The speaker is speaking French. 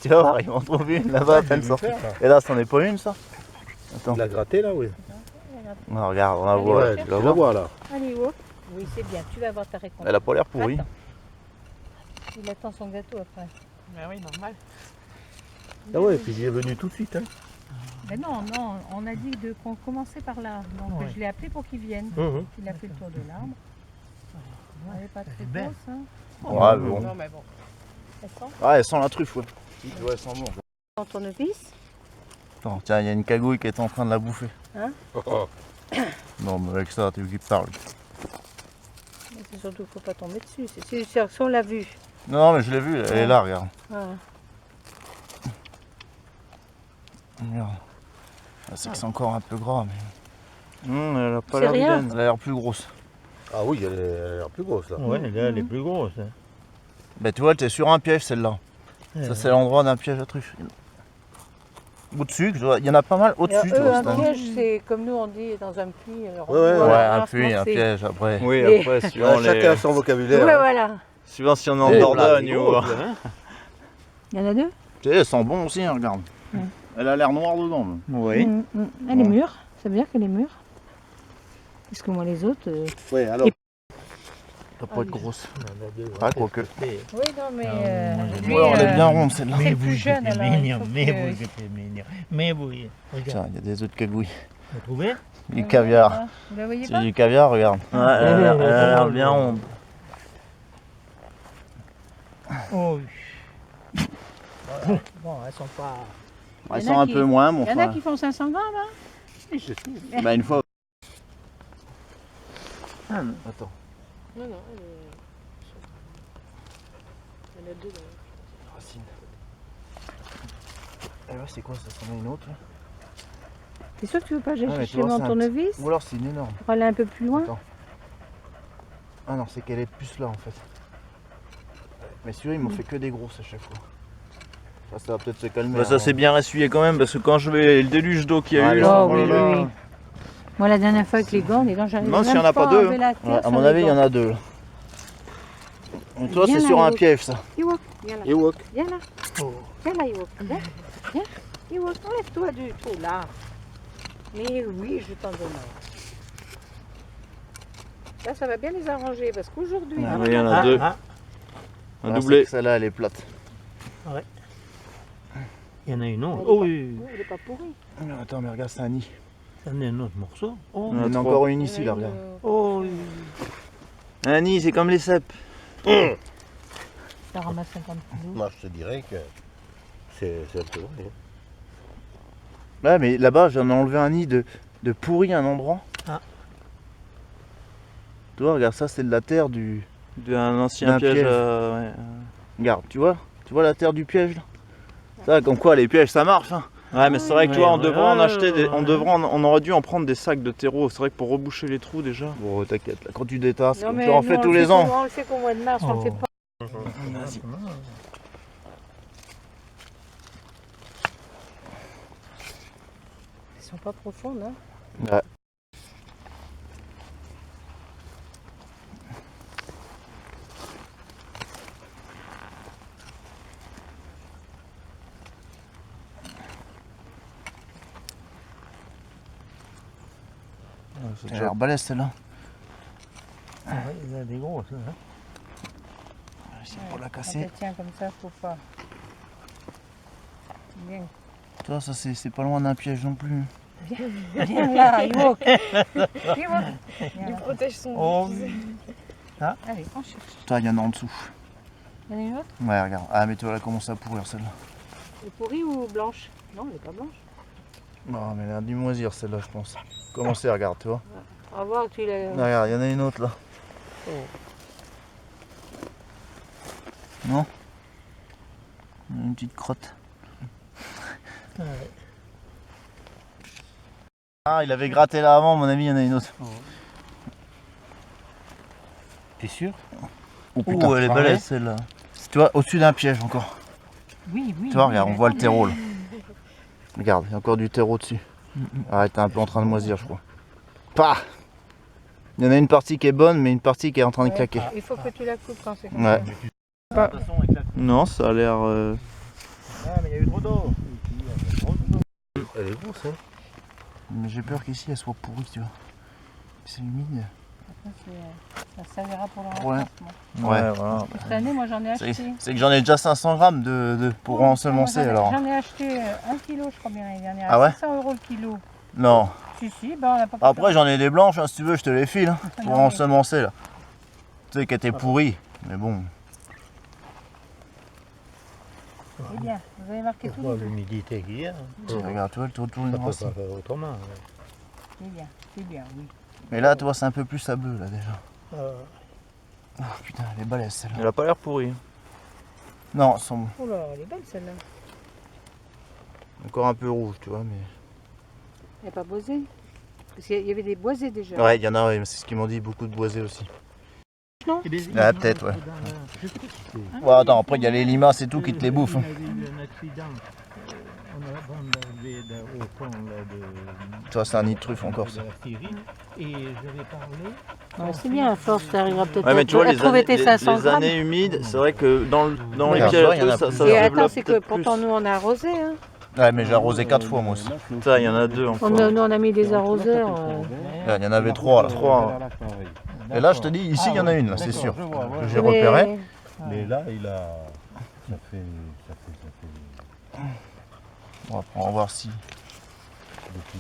Tu vas voir, ils m'en trouvent une là-bas à peine sortie. Et là, c'en est pas une ça? Attends. Tu l'as gratté là, oui. Non, regarde, on la voit. Ouais, tu la vois là. Allez, oh. Oui, c'est bien, tu vas avoir ta récompense. Elle a pas l'air pourrie. Attends. Il attend son gâteau après. Ben oui, normal. Ah ouais, puis il est venu tout de suite. Hein. Mais non, non, on a dit qu'on commençait par là. Donc Ouais. je l'ai appelé pour qu'il vienne. Il a fait le tour de l'arbre. Elle n'est pas très belle. grosse, hein. Ouais, mais bon. Non, mais bon. Elle sent Ah, elle sent la truffe, ouais. Ouais, elle sent bon. dans ton tournevis. Attends, tiens, il y a une cagouille qui est en train de la bouffer. Hein? Non, mais avec ça, tu veux qu'il parle. Mais c'est surtout qu'il ne faut pas tomber dessus. C'est sûr, si on l'a vu. Non, mais je l'ai vue, elle est là, regarde. Ah. Regarde. Ah, c'est que c'est encore un peu gras, mais. Elle a pas C'est l'air rien. vilaine, elle a l'air plus grosse. Ah oui, elle a l'air plus grosse là. Ouais, là, elle est plus grosse. Hein. Bah, tu vois, t'es sur un piège celle-là. Ça, c'est l'endroit d'un piège à truffe. Au-dessus, il y en a pas mal au-dessus, tu vois. Un c'est un- piège, c'est comme nous on dit dans un puits. Alors Ouais, ouais, on Ouais, va un puits, un se piège après. Oui, Et- après, Ouais, suivant, chacun son vocabulaire. Ouais, hein. voilà. suivant si on est en Et Dordogne là, ou. hein. Il y en a deux. Tu sais, elles sont bons aussi, hein, regarde. Ouais. Elle a l'air noire dedans. même. Oui. Elle est mûre. Ça veut dire qu'elle est mûre. Parce que moi, les autres. Ouais, alors. Elle doit pas être grosse. On a deux, Ah, ouais. quoique. Oui, non, mais. Ouais, on est bien ronde celle-là. C'est Mais le plus vous, jeune, c'était alors, il mignon, faut mais que- vous, c'était mignon. Mais vous, regarde, Tiens, il y a des autres cagouilles. vous trouvez? Du caviar. Vous la voyez C'est pas? du caviar, regarde. Ouais, elle a l'air bien ronde. Oh oui. Bon, elles sont pas... Elles Il y en sont a un qui- peu moins, mon Il y en a frère. qui font 500 grammes, hein? Bah, une fois. Ah, Attends. Non, non, elle a deux. Racine. Eh ouais, c'est quoi ça? C'en est une autre là? T'es sûr que tu veux pas que Ah, j'aille mais tu chercher vois, mon c'est un tournevis Ou alors c'est une énorme. pour aller un peu plus loin? Attends. Ah non, c'est qu'elle est plus là en fait. Mais celui-là, ils m'ont fait que des grosses à chaque fois. Ça va peut-être se calmer. Bah, ça s'est bien essuyé quand même parce que quand je vais. Le déluge d'eau qu'il y a Ah, eu. là, là, Oh oh oui, là oui, là. oui. Moi, la dernière fois avec les gants, j'arrivais Non, s'il y en même a pas deux, à enlever la terre Ouais, à sur mon les avis, il y en gants. a deux là. Donc toi, Viens c'est là, sur un Ewok. piège ça. Ewok, viens là. Ewok. Viens là. Viens là, Ewok. Viens. Viens. Ewok, enlève-toi du tout là. Mais oui, je t'en demande. Là, ça va bien les arranger parce qu'aujourd'hui, Ah, oui, il y en a deux. Un Ah, doublé. c'est que celle-là, elle est plate. Il y en a une autre. Elle est Oh pas- oui, elle n'est pas pourrie. Mais attends, mais regarde, c'est un nid. il y en a un autre morceau. Oh, Il y en a trois. encore une Il y en ici a là, une, regarde. oh oui. Un nid, c'est comme les cèpes. Ça ramasse 50 kilos. Moi, je te dirais que c'est un peu vrai. hein. Ouais, mais là-bas, j'en ai enlevé un nid de pourri à un endroit. Ah. Tu vois, regarde, ça, c'est de la terre du. D'un ancien D'un piège. piège. Ouais. Regarde, tu vois la terre du piège là. Ça, comme quoi, les pièges, ça marche. Hein. Ouais, mais c'est vrai que toi, on Ouais, devrait ouais, en acheter des. ouais. On aurait dû en prendre des sacs de terreau. C'est vrai que pour reboucher les trous déjà. Bon, t'inquiète, là, quand tu détasses, Non, tu mais en nous, fais on tous le les fait ans. On le fait qu'au mois de mars, on le fait Oh. pas. Vas-y. Ils sont pas profondes, hein. Ouais. Elle a l'air balèze celle-là. Ah ouais, il y en a des grosses. Hein. C'est pour la Quand casser. elle tient comme ça, faut pas. Viens. Toi, ça c'est pas loin d'un piège non plus. Viens là, Ewok. Ewok. Il protège son. Oh, Allez, on cherche. Toi, il y en a en dessous. Il y en a une autre? Ouais, regarde. Ah, mais tu vois, elle commence à pourrir celle-là. Elle est pourrie ou blanche? Non, elle est pas blanche. Non, mais elle a dû moisir celle-là, je pense. Commencez, regarde, tu vois. On va voir que tu l'as. Ah, regarde, il y en a une autre là. Oh. Non? Une petite crotte. ouais. Ah, il avait gratté là avant, à mon avis, il y en a une autre. T'es sûr? Oh, Ouh, elle est balèze celle-là. Tu vois, au-dessus d'un piège encore. Oui, oui. Tu vois, regarde, on voit le terreau là. Regarde, il y a encore du terreau dessus. Arrête, t'es un peu en train de moisir, je crois. Pah! Il y en a une partie qui est bonne, mais une partie qui est en train de claquer. Il faut que tu la coupes quand c'est comme Ouais. ça. Non, ça a l'air. il y a eu trop d'eau. Elle est grosse, hein. Mais j'ai peur qu'ici elle soit pourrie, tu vois. C'est humide. Ça servira pour Ouais. l'enregistrement. Ouais. voilà. Cette année, moi j'en ai C'est acheté. c'est que j'en ai déjà 500 grammes pour Oh, ensemencer moi, alors. J'en ai acheté 1 kilo, je crois bien, l'année dernière. Ah ouais 600 € le kilo. Non. Si, ben on n'a pas pu Après j'en ai des blanches, hein, si tu veux, je te les file hein, pour Non, mais- ensemencer là. Tu sais qu'elle était pourrie, mais bon. C'est bien, vous avez marqué tout. Pour l'humidité qu'il y a, Regarde, tu vois, le tour ça peut pas faire autrement. C'est bien, oui. Mais là, tu vois, c'est un peu plus sableux là déjà. Euh, Oh putain, elle est balèze celle-là. Elle a pas l'air pourrie. Non, elles sont Oh là, elle est belle celle-là. encore un peu rouges, tu vois, mais. Elle n'est pas boisée. Parce qu'il y avait des boisés déjà. Ouais, il y en a, ouais, mais c'est ce qu'ils m'ont dit, beaucoup de boisés aussi. Ah, peut-être, ouais. Je sais pas si c'est. Bon, attends, après il y a les limaces et tout qui te les bouffent. hein. On avait eu un accident. On avait au fond là, de. Tu vois, c'est un nid de truffe encore ça. De la Syrie, et j'avais parlé. Ouais, c'est bien, à force, tu arriveras peut-être Ouais, mais tu vois, à les trouver années, tes 500 les grammes. années humides, c'est vrai que dans les Regarde, pierres, il y en a ça plusieurs. Et attends, développe c'est que peut-être pourtant plus. nous on a arrosé. Hein. Ouais, mais j'ai arrosé 4 fois moi aussi. Ça, il y en a deux encore. Nous on a mis des arroseurs. Ouais, il y en avait 3 là. 3. Et là, je te dis, ici il y en a une là, c'est sûr. Que j'ai Mais- repéré. Mais là, il a. Ça fait. Bon, après, on va voir si. Depuis